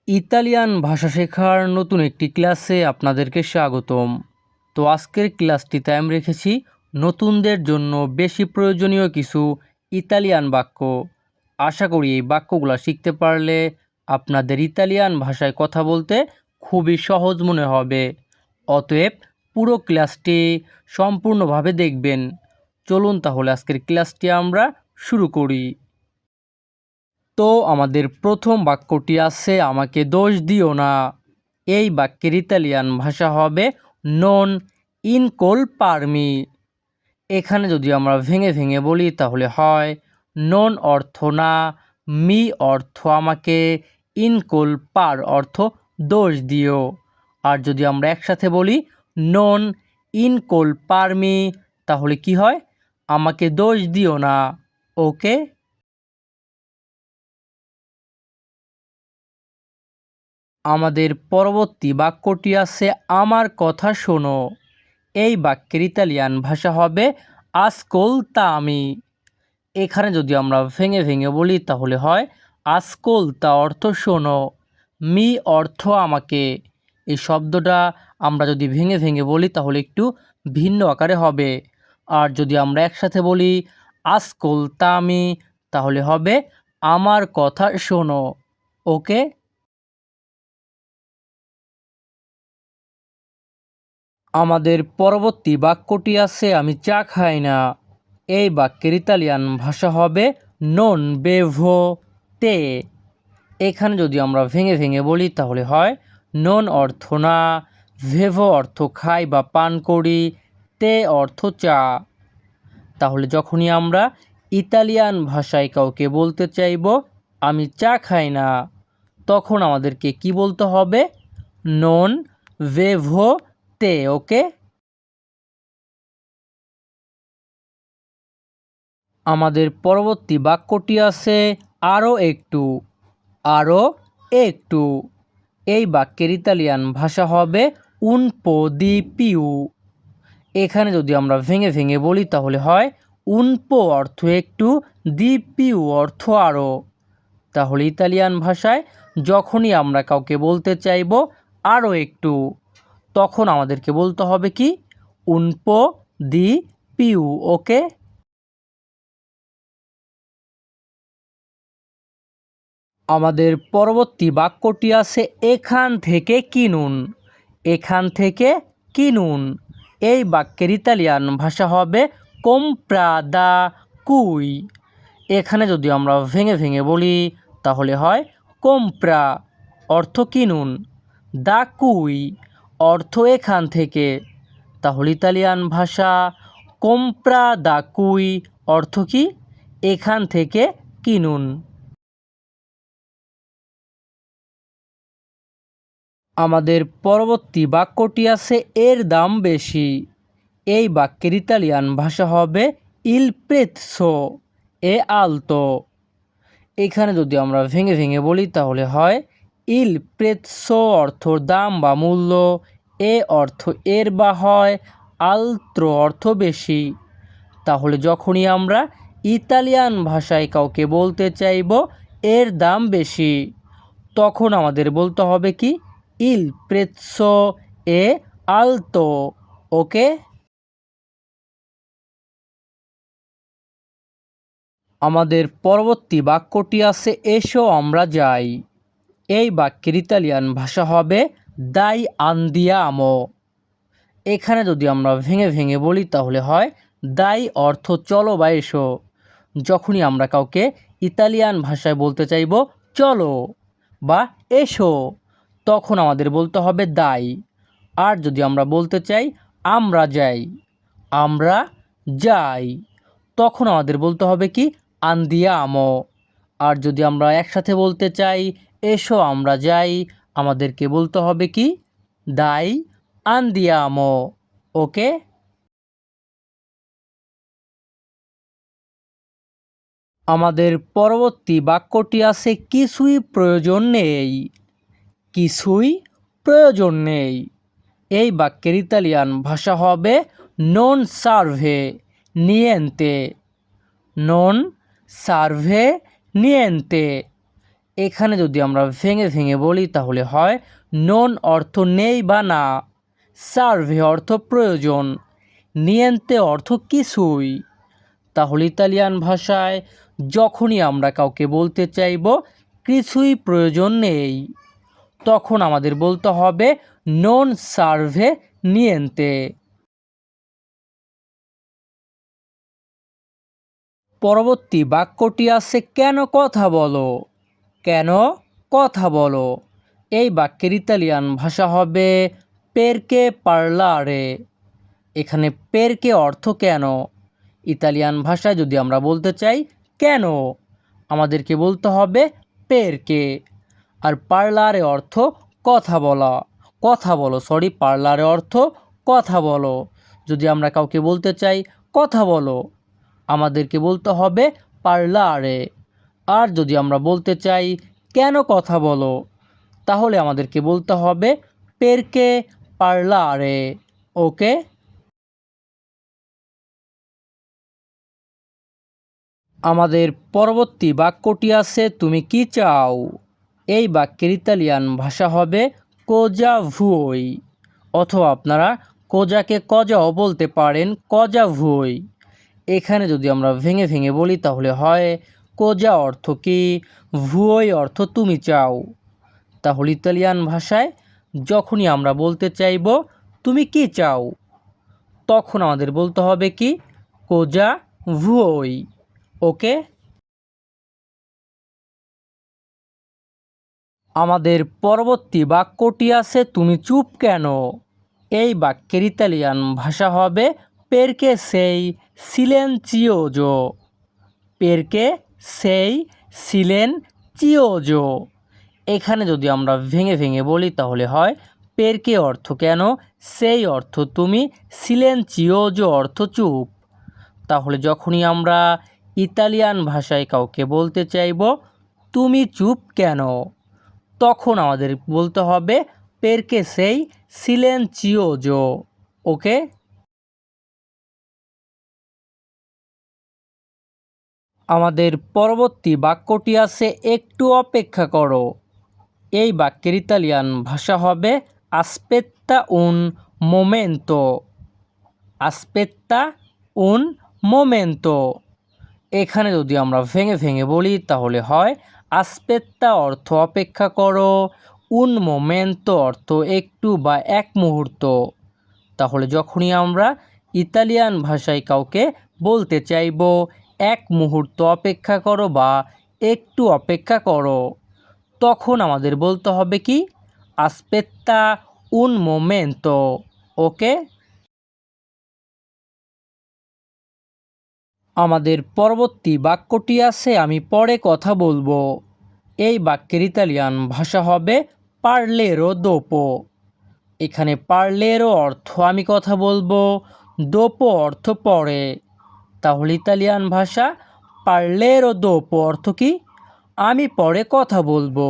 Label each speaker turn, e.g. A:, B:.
A: Italian ভাষা শেখার নতুন একটি ক্লাসে আপনাদেরকে স্বাগতম। তো আজকের ক্লাসটিতে আমি রেখেছি নতুনদের জন্য বেশি প্রয়োজনীয় কিছু ইতালিয়ান বাক্য। আশা করি এই বাক্যগুলো শিখতে পারলে আপনাদের ইতালিয়ান ভাষায় কথা বলতে খুবই সহজ মনে হবে। অতএব পুরো ক্লাসটি সম্পূর্ণভাবে দেখবেন। চলুন তাহলে আজকের ক্লাসটি আমরা শুরু করি। তো আমাদের প্রথম বাক্যটি আছে আমাকে দোষ দিও না। এই বাক্যের ইতালিয়ান ভাষা হবে নন ইনকোলপারমি। এখানে যদি আমরা ভেঙে ভেঙে বলি তাহলে হয় নন অর্থ না, মি অর্থ আমাকে, ইনকোলপার অর্থ দোষ দিও। আর যদি আমরা একসাথে বলি নন ইনকোলপারমি তাহলে কি হয়, আমাকে দোষ দিও না। ওকে। আমাদের পরবর্তী বাক্যটি আছে আমার কথা শোনো। এই বাক্যের ইতালিয়ান ভাষা হবে আসcoltami। এখানে যদি আমরা ভেঙে ভেঙে বলি তাহলে হয় আসcolta অর্থ শোনো, মি অর্থ আমাকে। এই শব্দটা আমরা যদি ভেঙে ভেঙে বলি তাহলে একটু ভিন্ন আকারে হবে। আর যদি আমরা একসাথে বলি আসcoltami তাহলে হবে আমার কথা শোনো। ওকে। আমাদের পরবর্তী বাক্যটি আছে আমি চা খাই না। এই বাক্যের ইতালিয়ান ভাষা হবে নন বেভো তে। এখানে যদি আমরা ভেঙে ভেঙে বলি তাহলে হয় নন অর্থ না, ভেভো অর্থ খাই বা পান করি, তে অর্থ চা। তাহলে যখনই আমরা ইতালিয়ান ভাষায় কাউকে বলতে চাইব আমি চা খাই না, তখন আমাদেরকে কি বলতে হবে, নন ভেভো তে। ওকে। আমাদের পরবর্তী বাক্যটি আছে আরও একটু। আরও একটু। এই বাক্যের ইতালিয়ান ভাষা হবে উন পো দি পিউ। এখানে যদি আমরা ভেঙে ভেঙে বলি তাহলে হয় উন পো অর্থ একটু, দি পিউ অর্থ আরও। তাহলে ইতালিয়ান ভাষায় যখনই আমরা কাউকে বলতে চাইব আরও একটু, তখন আমাদেরকে বলতে হবে কি, উন পো দি পিউ। ওকে। আমাদের পরবর্তী বাক্যটি আছে এখান থেকে কিনুন। এখান থেকে কিনুন। এই বাক্যের ইতালিয়ান ভাষা হবে কোম্প্রা দা কুই। এখানে যদি আমরা ভেঙে ভেঙে বলি তাহলে হয় কোম্প্রা অর্থ কিনুন, দা কুই অর্থ এখান থেকে। তাহলে ইতালিয়ান ভাষা কোম্প্রা দা কুই অর্থ কি, এখান থেকে কিনুন। আমাদের পরবর্তী বাক্যটি আছে এর দাম বেশি। এই বাক্যের ইতালিয়ান ভাষা হবে ইল প্রেৎসো এ আলতো। এখানে যদি আমরা ভেঙে ভেঙে বলি তাহলে হয় ইল প্রেৎসো অর্থ দাম বা মূল্য, এ অর্থ এর বা হয়, আলত্রো অর্থ বেশি। তাহলে যখনই আমরা ইতালিয়ান ভাষায় কাউকে বলতে চাইব এর দাম বেশি, তখন আমাদের বলতে হবে কি, ইল প্রেৎসো এ আলতো। ওকে। আমাদের পরবর্তী বাক্যটি আছে এসো আমরা যাই। এই বাক্যের ইতালিয়ান ভাষা হবে দাই আন্দিয়ামো। এখানে যদি আমরা ভেঙে ভেঙে বলি তাহলে হয় দাই অর্থ চলো বা এসো। যখনই আমরা কাউকে ইতালিয়ান ভাষায় বলতে চাইব চলো বা এসো, তখন আমাদের বলতে হবে দাই। আর যদি আমরা বলতে চাই আমরা যাই, আমরা যাই, তখন আমাদের বলতে হবে কি, আন্দিয়ামো। আর যদি আমরা একসাথে বলতে চাই এসো আমরা যাই, আমাদেরকে বলতে হবে কি, দাই আন্দিয়ামো। ওকে। আমাদের পরবর্তী বাক্যটি আছে কিছুই প্রয়োজন নেই। কিছুই প্রয়োজন নেই। এই বাক্যের ইতালিয়ান ভাষা হবে নন সার্ভে নিয়েন্তে। নন সার্ভে নিয়েন্তে। এখানে যদি আমরা ভেঙে ভেঙে বলি তাহলে হয় নন অর্থ নেই বা না, সার্ভে অর্থ প্রয়োজন, নিয়েন্তে অর্থ কিছুই। তাহলে ইতালিয়ান ভাষায় যখনই আমরা কাউকে বলতে চাইব কিছুই প্রয়োজন নেই, তখন আমাদের বলতে হবে নন সার্ভে নিয়েন্তে। পরবর্তী বাক্যটি আছে কেন কথা বলো। কেন কথা বলো। এই বাক্যের ইতালিয়ান ভাষা হবে পেরকে পারলারে। এখানে পেরকে অর্থ কেন। ইতালিয়ান ভাষায় যদি আমরা বলতে চাই কেন, আমাদেরকে বলতে হবে পেরকে। আর পারলারে অর্থ কথা বলা, কথা বলো, পারলারে অর্থ কথা বলো। যদি আমরা কাউকে বলতে চাই কথা বলো, আমাদেরকে বলতে হবে পারলারে। আর যদি আমরা বলতে চাই কেন কথা বলো, তাহলে আমাদেরকে বলতে হবে পেরকে পারলারে। ওকে। আমাদের পরবর্তী বাক্যটি আছে তুমি কি চাও। এই বাক্যের ইতালিয়ান ভাষা হবে কোজা ভুই, অথবা আপনারা কোজাকে কজাও বলতে পারেন, কজা ভুই। এখানে যদি আমরা ভেঙে ভেঙে বলি তাহলে হয় কোজা অর্থ কি, ভুই অর্থ তুমি চাও। তাহলে ইতালিয়ান ভাষায় যখনই আমরা বলতে চাইব তুমি কি চাও, তখন আমাদের বলতে হবে কি কোজা ভুই। ওকে। আমাদের পরবর্তী বাক্যটি আছে তুমি চুপ কেন। এই বাক্যের ইতালিয়ান ভাষা হবে পেরকে সেই সিলেনচিওজো। পেরকে সেই সিলেনচিওজো। এখানে যদি আমরা ভেঙে ভেঙে বলি তাহলে হয় পেরকে অর্থ কেন, সেই অর্থ তুমি, সিলেনচিওজো অর্থ চুপ। তাহলে যখনই আমরা ইতালিয়ান ভাষায় কাউকে বলতে চাইব তুমি চুপ কেন, তখন আমাদের বলতে হবে পেরকে সেই সিলেনচিওজো। ওকে। আমাদের পরবর্তী বাক্যটি আছে একটু অপেক্ষা করো। এই বাক্যের ইতালিয়ান ভাষা হবে আসপেত্তা উন মোমেন্তো। আসপেত্তা উন মোমেন্তো। এখানে যদি আমরা ভেঙে ভেঙে বলি তাহলে হয় আসপেত্তা অর্থ অপেক্ষা করো, উন মোমেন্তো অর্থ একটু বা এক মুহূর্ত। তাহলে যখনই আমরা ইতালিয়ান ভাষায় কাউকে বলতে চাইব এক মুহূর্ত অপেক্ষা করো বা একটু অপেক্ষা করো, তখন আমাদের বলতে হবে কি আসপেত্তা উন মোমেন্তো। ওকে। আমাদের পরবর্তী বাক্যটি আছে আমি পরে কথা বলবো। এই বাক্যের ইতালিয়ান ভাষা হবে পারলেরো দোপো। এখানে পারলেরও অর্থ আমি কথা বলবো, দোপো অর্থ পরে। তাহলে ইতালিয়ান ভাষা পারলেরো দোপো অর্থ কি আমি পরে কথা বলবো।